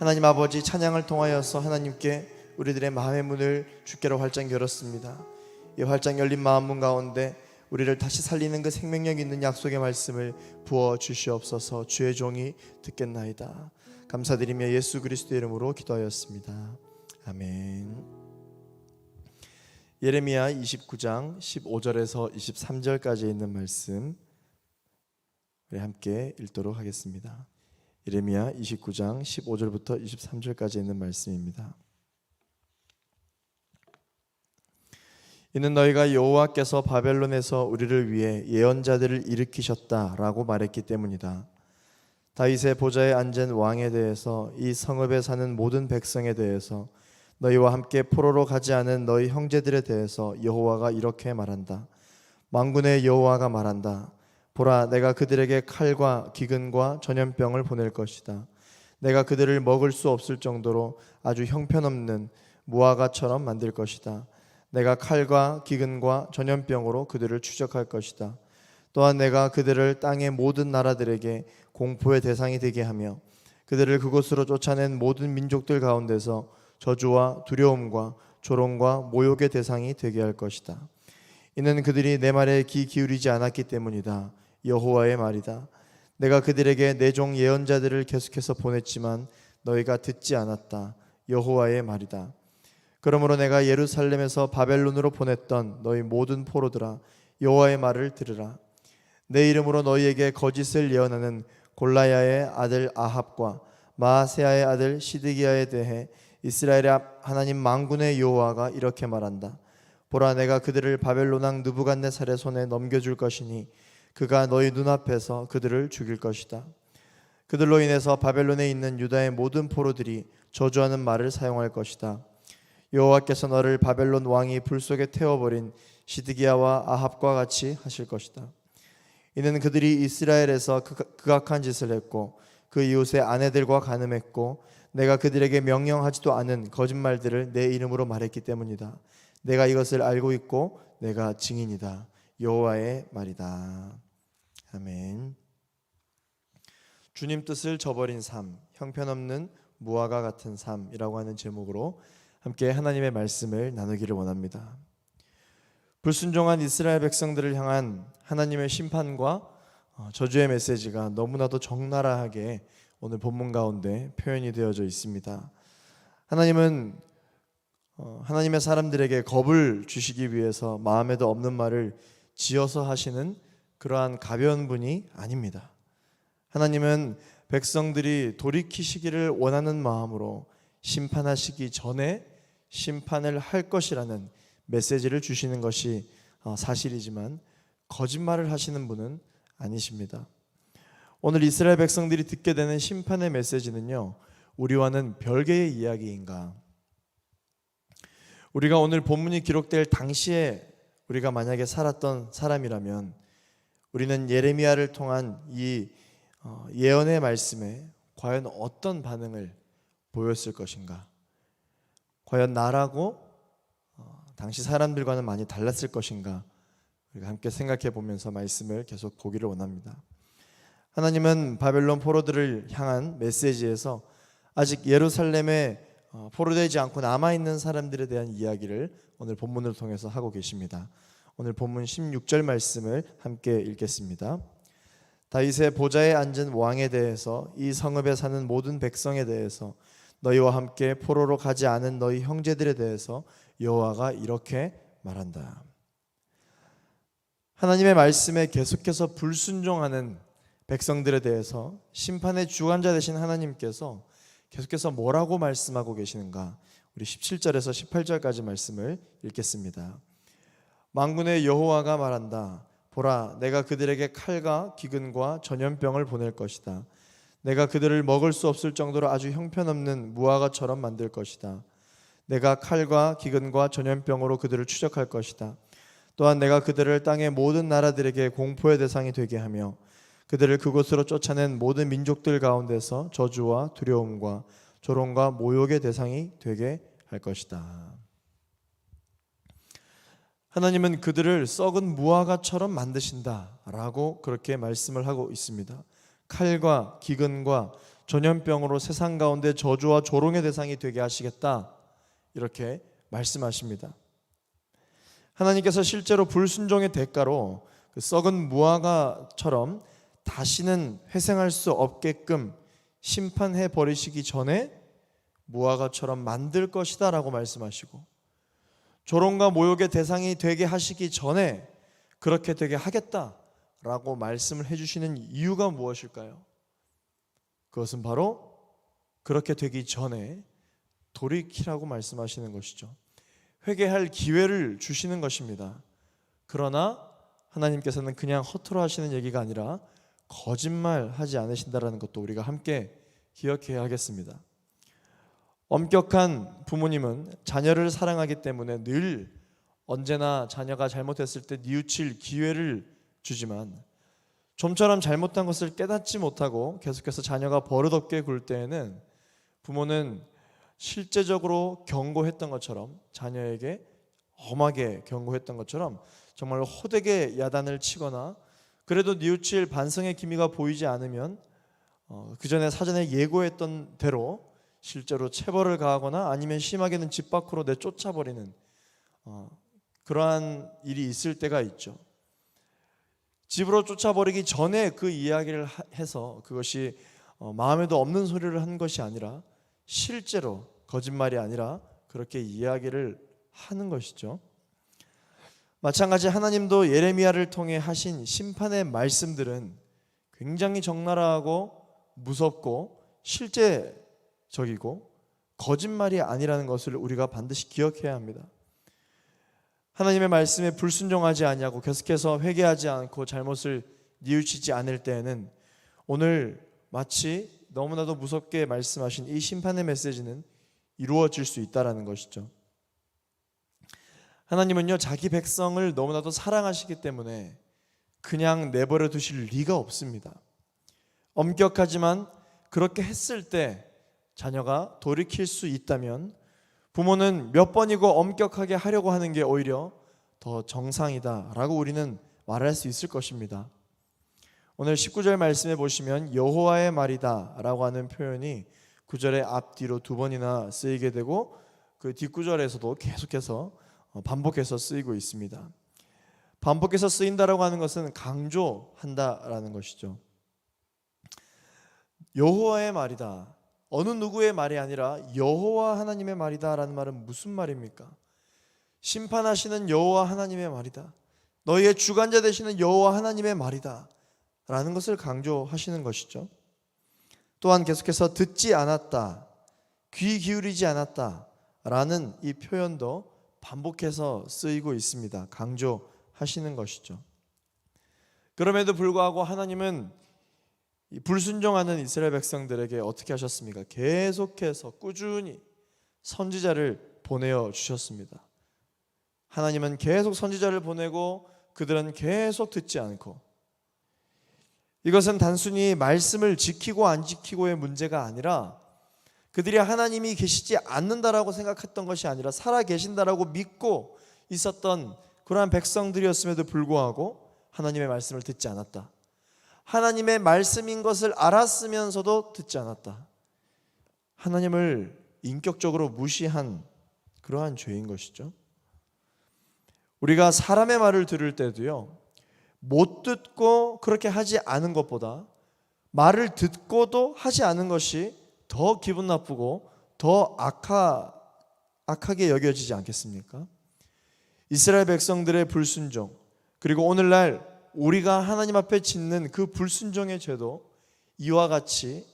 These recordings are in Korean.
하나님 아버지, 찬양을 통하여서 하나님께 우리들의 마음의 문을 주께로 활짝 열었습니다. 이 활짝 열린 마음 문 가운데 우리를 다시 살리는 그 생명력 있는 약속의 말씀을 부어 주시옵소서. 주의 종이 듣겠나이다. 감사드리며 예수 그리스도의 이름으로 기도하였습니다. 아멘. 예레미야 29장 15절에서 23절까지 있는 말씀 우리 함께 읽도록 하겠습니다. 예레미야 29장 15절부터 23절까지 있는 말씀입니다. 이는 너희가 여호와께서 바벨론에서 우리를 위해 예언자들을 일으키셨다라고 말했기 때문이다. 다윗의 보좌에 앉은 왕에 대해서, 이 성읍에 사는 모든 백성에 대해서, 너희와 함께 포로로 가지 않은 너희 형제들에 대해서 여호와가 이렇게 말한다. 만군의 여호와가 말한다. 보라, 내가 그들에게 칼과 기근과 전염병을 보낼 것이다. 내가 그들을 먹을 수 없을 정도로 아주 형편없는 무화과처럼 만들 것이다. 내가 칼과 기근과 전염병으로 그들을 추적할 것이다. 또한 내가 그들을 땅의 모든 나라들에게 공포의 대상이 되게 하며 그들을 그곳으로 쫓아낸 모든 민족들 가운데서 저주와 두려움과 조롱과 모욕의 대상이 되게 할 것이다. 이는 그들이 내 말에 귀 기울이지 않았기 때문이다. 여호와의 말이다. 내가 그들에게 내 종 예언자들을 계속해서 보냈지만 너희가 듣지 않았다. 여호와의 말이다. 그러므로 내가 예루살렘에서 바벨론으로 보냈던 너희 모든 포로들아, 여호와의 말을 들으라. 내 이름으로 너희에게 거짓을 예언하는 골라야의 아들 아합과 마아세야의 아들 시드기야에 대해 이스라엘의 하나님 만군의 여호와가 이렇게 말한다. 보라, 내가 그들을 바벨론 왕 느부갓네살의 손에 넘겨줄 것이니 그가 너희 눈앞에서 그들을 죽일 것이다. 그들로 인해서 바벨론에 있는 유다의 모든 포로들이 저주하는 말을 사용할 것이다. 여호와께서 너를 바벨론 왕이 불 속에 태워버린 시드기야와 아합과 같이 하실 것이다. 이는 그들이 이스라엘에서 극악한 짓을 했고 그 이웃의 아내들과 간음했고 내가 그들에게 명령하지도 않은 거짓말들을 내 이름으로 말했기 때문이다. 내가 이것을 알고 있고 내가 증인이다. 여호와의 말이다. 아멘. 주님 뜻을 저버린 삶, 형편없는 무화과 같은 삶이라고 하는 제목으로 함께 하나님의 말씀을 나누기를 원합니다. 불순종한 이스라엘 백성들을 향한 하나님의 심판과 저주의 메시지가 너무나도 적나라하게 오늘 본문 가운데 표현이 되어져 있습니다. 하나님은 하나님의 사람들에게 겁을 주시기 위해서 마음에도 없는 말을 지어서 하시는 그러한 가벼운 분이 아닙니다. 하나님은 백성들이 돌이키시기를 원하는 마음으로 심판하시기 전에 심판을 할 것이라는 메시지를 주시는 것이 사실이지만 거짓말을 하시는 분은 아니십니다. 오늘 이스라엘 백성들이 듣게 되는 심판의 메시지는요, 우리와는 별개의 이야기인가? 우리가 오늘 본문이 기록될 당시에 우리가 만약에 살았던 사람이라면 우리는 예레미야를 통한 이 예언의 말씀에 과연 어떤 반응을 보였을 것인가? 과연 나라고 당시 사람들과는 많이 달랐을 것인가? 우리가 함께 생각해 보면서 말씀을 계속 보기를 원합니다. 하나님은 바벨론 포로들을 향한 메시지에서 아직 예루살렘에 포로되지 않고 남아있는 사람들에 대한 이야기를 오늘 본문을 통해서 하고 계십니다. 오늘 본문 16절 말씀을 함께 읽겠습니다. 다윗의 보좌에 앉은 왕에 대해서, 이 성읍에 사는 모든 백성에 대해서, 너희와 함께 포로로 가지 않은 너희 형제들에 대해서 여호와가 이렇게 말한다. 하나님의 말씀에 계속해서 불순종하는 백성들에 대해서 심판의 주관자 되신 하나님께서 계속해서 뭐라고 말씀하고 계시는가? 우리 17절에서 18절까지 말씀을 읽겠습니다. 만군의 여호와가 말한다. 보라, 내가 그들에게 칼과 기근과 전염병을 보낼 것이다. 내가 그들을 먹을 수 없을 정도로 아주 형편없는 무화과처럼 만들 것이다. 내가 칼과 기근과 전염병으로 그들을 추적할 것이다. 또한 내가 그들을 땅의 모든 나라들에게 공포의 대상이 되게 하며 그들을 그곳으로 쫓아낸 모든 민족들 가운데서 저주와 두려움과 조롱과 모욕의 대상이 되게 할 것이다. 하나님은 그들을 썩은 무화과처럼 만드신다라고 그렇게 말씀을 하고 있습니다. 칼과 기근과 전염병으로 세상 가운데 저주와 조롱의 대상이 되게 하시겠다, 이렇게 말씀하십니다. 하나님께서 실제로 불순종의 대가로 그 썩은 무화과처럼 다시는 회생할 수 없게끔 심판해 버리시기 전에 무화과처럼 만들 것이다 라고 말씀하시고, 조롱과 모욕의 대상이 되게 하시기 전에 그렇게 되게 하겠다라고 말씀을 해주시는 이유가 무엇일까요? 그것은 바로 그렇게 되기 전에 돌이키라고 말씀하시는 것이죠. 회개할 기회를 주시는 것입니다. 그러나 하나님께서는 그냥 허투루 하시는 얘기가 아니라 거짓말하지 않으신다라는 것도 우리가 함께 기억해야 하겠습니다. 엄격한 부모님은 자녀를 사랑하기 때문에 늘 언제나 자녀가 잘못했을 때 뉘우칠 기회를 주지만, 좀처럼 잘못한 것을 깨닫지 못하고 계속해서 자녀가 버릇없게 굴 때에는 부모는 실제적으로 경고했던 것처럼, 자녀에게 엄하게 경고했던 것처럼 정말 호되게 야단을 치거나, 그래도 뉘우칠 반성의 기미가 보이지 않으면 그 전에 사전에 예고했던 대로 실제로 체벌을 가하거나 아니면 심하게는 집 밖으로 내쫓아버리는 그러한 일이 있을 때가 있죠. 집으로 쫓아버리기 전에 그 이야기를 해서 그것이 마음에도 없는 소리를 한 것이 아니라 실제로 거짓말이 아니라 그렇게 이야기를 하는 것이죠. 마찬가지 하나님도 예레미야를 통해 하신 심판의 말씀들은 굉장히 적나라하고 무섭고 실제적이고 거짓말이 아니라는 것을 우리가 반드시 기억해야 합니다. 하나님의 말씀에 불순종하지 아니하고 계속해서 회개하지 않고 잘못을 뉘우치지 않을 때에는 오늘 마치 너무나도 무섭게 말씀하신 이 심판의 메시지는 이루어질 수 있다는 것이죠. 하나님은요, 자기 백성을 너무나도 사랑하시기 때문에 그냥 내버려 두실 리가 없습니다. 엄격하지만 그렇게 했을 때 자녀가 돌이킬 수 있다면 부모는 몇 번이고 엄격하게 하려고 하는 게 오히려 더 정상이다라고 우리는 말할 수 있을 것입니다. 오늘 19절 말씀에 보시면 여호와의 말이다 라고 하는 표현이 9절의 앞뒤로 두 번이나 쓰이게 되고, 그 뒷구절에서도 계속해서 반복해서 쓰이고 있습니다. 반복해서 쓰인다라고 하는 것은 강조한다라는 것이죠. 여호와의 말이다, 어느 누구의 말이 아니라 여호와 하나님의 말이다 라는 말은 무슨 말입니까? 심판하시는 여호와 하나님의 말이다, 너희의 주관자 되시는 여호와 하나님의 말이다 라는 것을 강조하시는 것이죠. 또한 계속해서 듣지 않았다, 귀 기울이지 않았다 라는 이 표현도 반복해서 쓰이고 있습니다. 강조하시는 것이죠. 그럼에도 불구하고 하나님은 불순종하는 이스라엘 백성들에게 어떻게 하셨습니까? 계속해서 꾸준히 선지자를 보내어 주셨습니다. 하나님은 계속 선지자를 보내고 그들은 계속 듣지 않고, 이것은 단순히 말씀을 지키고 안 지키고의 문제가 아니라 그들이 하나님이 계시지 않는다라고 생각했던 것이 아니라 살아 계신다라고 믿고 있었던 그러한 백성들이었음에도 불구하고 하나님의 말씀을 듣지 않았다. 하나님의 말씀인 것을 알았으면서도 듣지 않았다. 하나님을 인격적으로 무시한 그러한 죄인 것이죠. 우리가 사람의 말을 들을 때도요, 못 듣고 그렇게 하지 않은 것보다 말을 듣고도 하지 않은 것이 더 기분 나쁘고 더 악하게 여겨지지 않겠습니까? 이스라엘 백성들의 불순종, 그리고 오늘날 우리가 하나님 앞에 짓는 그 불순종의 죄도 이와 같이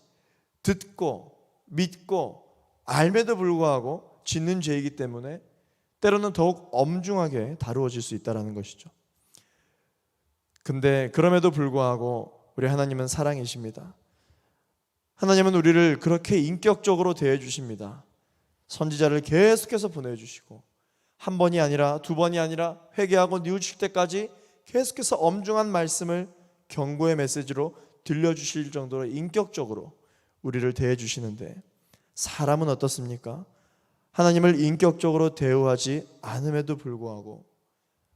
듣고 믿고 알매도 불구하고 짓는 죄이기 때문에 때로는 더욱 엄중하게 다루어질 수 있다는 것이죠. 근데 그럼에도 불구하고 우리 하나님은 사랑이십니다. 하나님은 우리를 그렇게 인격적으로 대해 주십니다. 선지자를 계속해서 보내주시고 한 번이 아니라 두 번이 아니라 회개하고 뉘우칠 때까지 계속해서 엄중한 말씀을 경고의 메시지로 들려주실 정도로 인격적으로 우리를 대해 주시는데, 사람은 어떻습니까? 하나님을 인격적으로 대우하지 않음에도 불구하고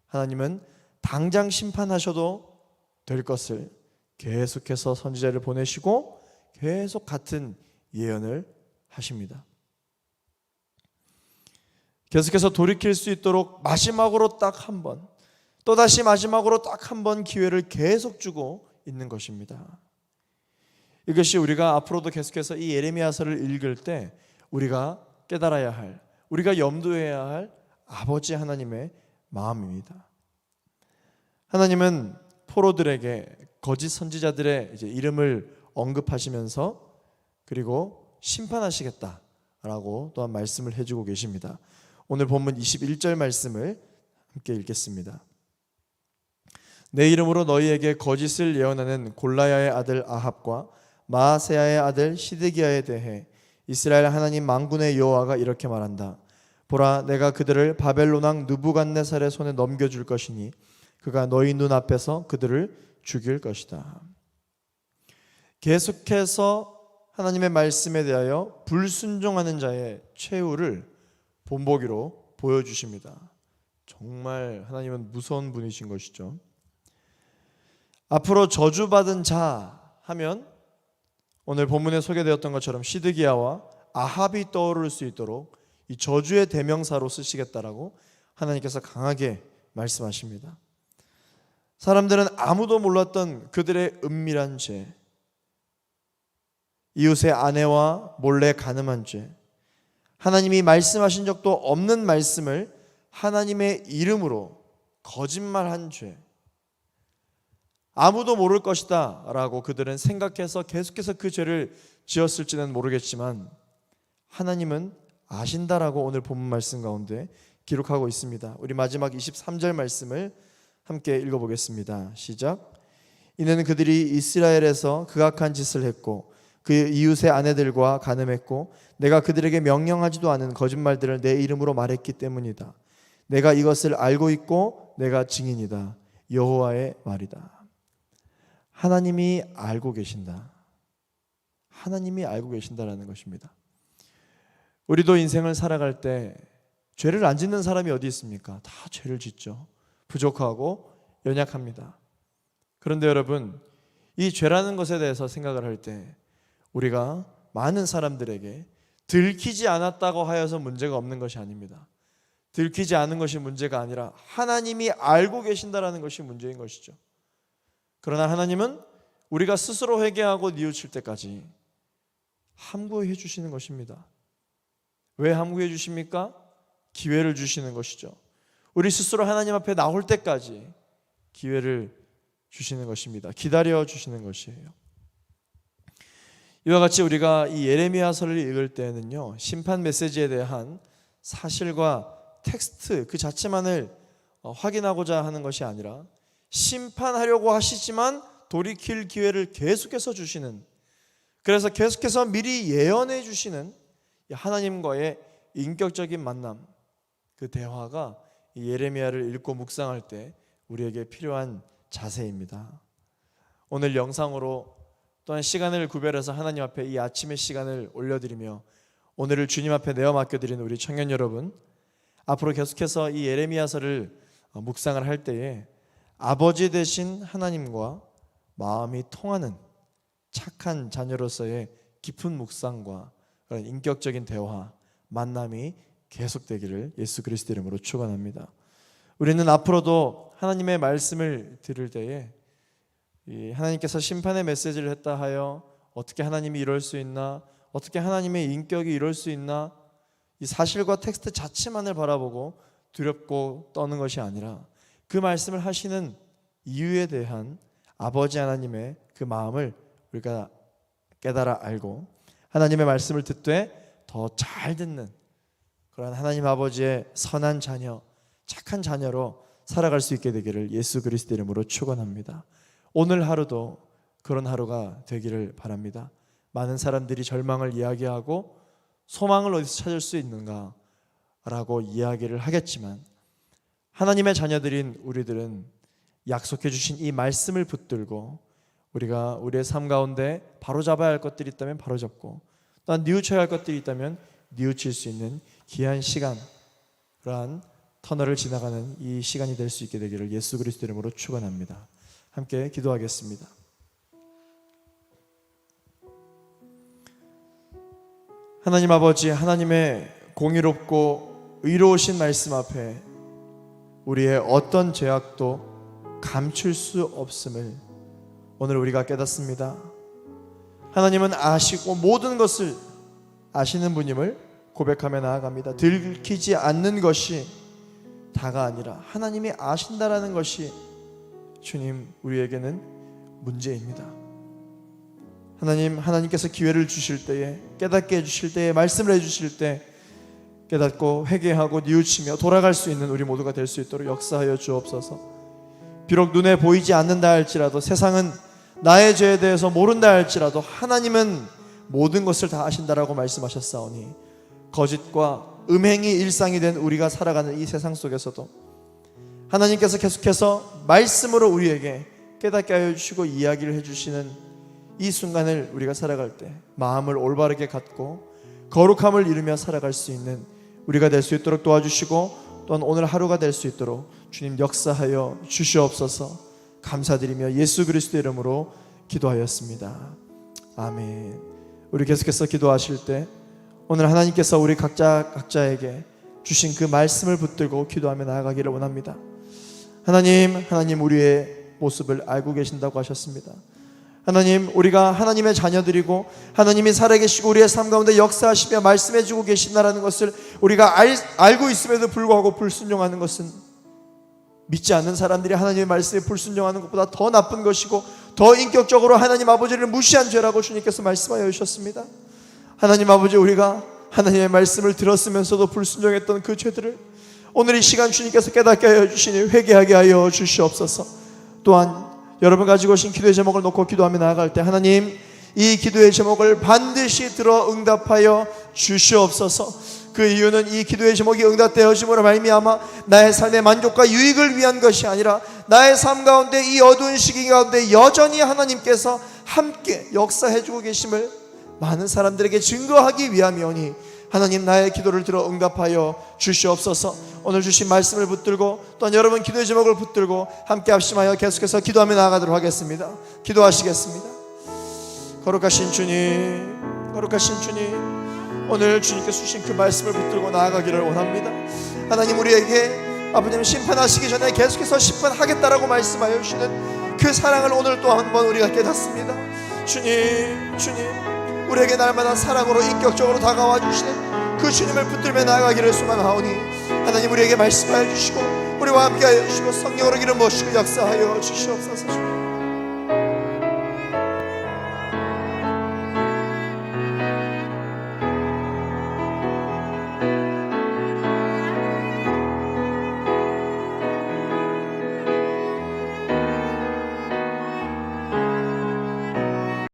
하나님은 당장 심판하셔도 될 것을 계속해서 선지자를 보내시고 계속 같은 예언을 하십니다. 계속해서 돌이킬 수 있도록 마지막으로 딱 한 번, 또다시 마지막으로 딱 한 번 기회를 계속 주고 있는 것입니다. 이것이 우리가 앞으로도 계속해서 이 예레미야서를 읽을 때 우리가 깨달아야 할, 우리가 염두해야 할 아버지 하나님의 마음입니다. 하나님은 포로들에게 거짓 선지자들의 이름을 언급하시면서 그리고 심판하시겠다라고 또한 말씀을 해주고 계십니다. 오늘 본문 21절 말씀을 함께 읽겠습니다. 내 이름으로 너희에게 거짓을 예언하는 골라야의 아들 아합과 마아세야의 아들 시드기야에 대해 이스라엘 하나님 만군의 여호와가 이렇게 말한다. 보라, 내가 그들을 바벨론 왕 느부갓네살의 손에 넘겨줄 것이니 그가 너희 눈앞에서 그들을 죽일 것이다. 계속해서 하나님의 말씀에 대하여 불순종하는 자의 최후를 본보기로 보여주십니다. 정말 하나님은 무서운 분이신 것이죠. 앞으로 저주받은 자 하면 오늘 본문에 소개되었던 것처럼 시드기야와 아합이 떠오를 수 있도록 이 저주의 대명사로 쓰시겠다라고 하나님께서 강하게 말씀하십니다. 사람들은 아무도 몰랐던 그들의 은밀한 죄, 이웃의 아내와 몰래 간음한 죄, 하나님이 말씀하신 적도 없는 말씀을 하나님의 이름으로 거짓말한 죄, 아무도 모를 것이다 라고 그들은 생각해서 계속해서 그 죄를 지었을지는 모르겠지만 하나님은 아신다라고 오늘 본문 말씀 가운데 기록하고 있습니다. 우리 마지막 23절 말씀을 함께 읽어보겠습니다. 시작. 이는 그들이 이스라엘에서 극악한 짓을 했고 그 이웃의 아내들과 간음했고 내가 그들에게 명령하지도 않은 거짓말들을 내 이름으로 말했기 때문이다. 내가 이것을 알고 있고 내가 증인이다. 여호와의 말이다. 하나님이 알고 계신다. 하나님이 알고 계신다라는 것입니다. 우리도 인생을 살아갈 때 죄를 안 짓는 사람이 어디 있습니까? 다 죄를 짓죠. 부족하고 연약합니다. 그런데 여러분, 이 죄라는 것에 대해서 생각을 할 때 우리가 많은 사람들에게 들키지 않았다고 하여서 문제가 없는 것이 아닙니다. 들키지 않은 것이 문제가 아니라 하나님이 알고 계신다라는 것이 문제인 것이죠. 그러나 하나님은 우리가 스스로 회개하고 뉘우칠 때까지 함구해 주시는 것입니다. 왜 함구해 주십니까? 기회를 주시는 것이죠. 우리 스스로 하나님 앞에 나올 때까지 기회를 주시는 것입니다. 기다려 주시는 것이에요. 이와 같이 우리가 이 예레미야서를 읽을 때는요, 심판 메시지에 대한 사실과 텍스트 그 자체만을 확인하고자 하는 것이 아니라 심판하려고 하시지만 돌이킬 기회를 계속해서 주시는, 그래서 계속해서 미리 예언해 주시는 하나님과의 인격적인 만남, 그 대화가 이 예레미야를 읽고 묵상할 때 우리에게 필요한 자세입니다. 오늘 영상으로 또한 시간을 구별해서 하나님 앞에 이 아침의 시간을 올려드리며 오늘을 주님 앞에 내어 맡겨드리는 우리 청년 여러분, 앞으로 계속해서 이 예레미야서를 묵상을 할 때에 아버지 되신 하나님과 마음이 통하는 착한 자녀로서의 깊은 묵상과 그런 인격적인 대화, 만남이 계속되기를 예수 그리스도 이름으로 축원합니다. 우리는 앞으로도 하나님의 말씀을 들을 때에 하나님께서 심판의 메시지를 했다 하여 어떻게 하나님이 이럴 수 있나, 어떻게 하나님의 인격이 이럴 수 있나, 이 사실과 텍스트 자체만을 바라보고 두렵고 떠는 것이 아니라 그 말씀을 하시는 이유에 대한 아버지 하나님의 그 마음을 우리가 깨달아 알고 하나님의 말씀을 듣되 더 잘 듣는 그런 하나님 아버지의 선한 자녀, 착한 자녀로 살아갈 수 있게 되기를 예수 그리스도 이름으로 축원합니다. 오늘 하루도 그런 하루가 되기를 바랍니다. 많은 사람들이 절망을 이야기하고 소망을 어디서 찾을 수 있는가 라고 이야기를 하겠지만 하나님의 자녀들인 우리들은 약속해 주신 이 말씀을 붙들고 우리가 우리의 삶 가운데 바로잡아야 할 것들이 있다면 바로잡고 또한 뉘우쳐야 할 것들이 있다면 뉘우칠 수 있는 귀한 시간, 그러한 터널을 지나가는 이 시간이 될 수 있게 되기를 예수 그리스도 이름으로 축원합니다. 함께 기도하겠습니다. 하나님 아버지, 하나님의 공의롭고 의로우신 말씀 앞에 우리의 어떤 죄악도 감출 수 없음을 오늘 우리가 깨닫습니다. 하나님은 아시고 모든 것을 아시는 분임을 고백하며 나아갑니다. 들키지 않는 것이 다가 아니라 하나님이 아신다라는 것이 주님 우리에게는 문제입니다. 하나님께서 기회를 주실 때에, 깨닫게 해주실 때에, 말씀을 해주실 때 깨닫고 회개하고 뉘우치며 돌아갈 수 있는 우리 모두가 될 수 있도록 역사하여 주옵소서. 비록 눈에 보이지 않는다 할지라도, 세상은 나의 죄에 대해서 모른다 할지라도 하나님은 모든 것을 다 아신다라고 말씀하셨사오니 거짓과 음행이 일상이 된 우리가 살아가는 이 세상 속에서도 하나님께서 계속해서 말씀으로 우리에게 깨닫게 하여 주시고 이야기를 해주시는 이 순간을 우리가 살아갈 때 마음을 올바르게 갖고 거룩함을 이루며 살아갈 수 있는 우리가 될 수 있도록 도와주시고, 또한 오늘 하루가 될 수 있도록 주님 역사하여 주시옵소서. 감사드리며 예수 그리스도의 이름으로 기도하였습니다. 아멘. 우리 계속해서 기도하실 때 오늘 하나님께서 우리 각자에게 주신 그 말씀을 붙들고 기도하며 나아가기를 원합니다. 하나님 우리의 모습을 알고 계신다고 하셨습니다. 하나님, 우리가 하나님의 자녀들이고 하나님이 살아계시고 우리의 삶 가운데 역사하시며 말씀해주고 계신다라는 것을 우리가 알고 있음에도 불구하고 불순종하는 것은 믿지 않는 사람들이 하나님의 말씀에 불순종하는 것보다 더 나쁜 것이고 더 인격적으로 하나님 아버지를 무시한 죄라고 주님께서 말씀하여 주셨습니다. 하나님 아버지, 우리가 하나님의 말씀을 들었으면서도 불순종했던 그 죄들을 오늘 이 시간 주님께서 깨닫게 하여 주시니 회개하게 하여 주시옵소서. 또한 여러분 가지고 오신 기도의 제목을 놓고 기도하며 나아갈 때 하나님, 이 기도의 제목을 반드시 들어 응답하여 주시옵소서. 그 이유는 이 기도의 제목이 응답되어짐으로 말미암아 나의 삶의 만족과 유익을 위한 것이 아니라 나의 삶 가운데 이 어두운 시기 가운데 여전히 하나님께서 함께 역사해주고 계심을 많은 사람들에게 증거하기 위함이오니 하나님, 나의 기도를 들어 응답하여 주시옵소서. 오늘 주신 말씀을 붙들고 또한 여러분 기도의 제목을 붙들고 함께 합심하여 계속해서 기도하며 나아가도록 하겠습니다. 기도하시겠습니다. 거룩하신 주님, 거룩하신 주님, 오늘 주님께서 주신 그 말씀을 붙들고 나아가기를 원합니다. 하나님, 우리에게 아버님 심판하시기 전에 계속해서 심판하겠다라고 말씀하여 주시는 그 사랑을 오늘 또 한 번 우리가 깨닫습니다. 주님, 우리에게 날마다 사랑으로 인격적으로 다가와 주시는 그 주님을 붙들며 나아가기를 소망하오니 하나님, 우리에게 말씀하여 주시고 우리와 함께 하여 주시고 성령으로 기름 부으시고 역사하여 주시옵소서.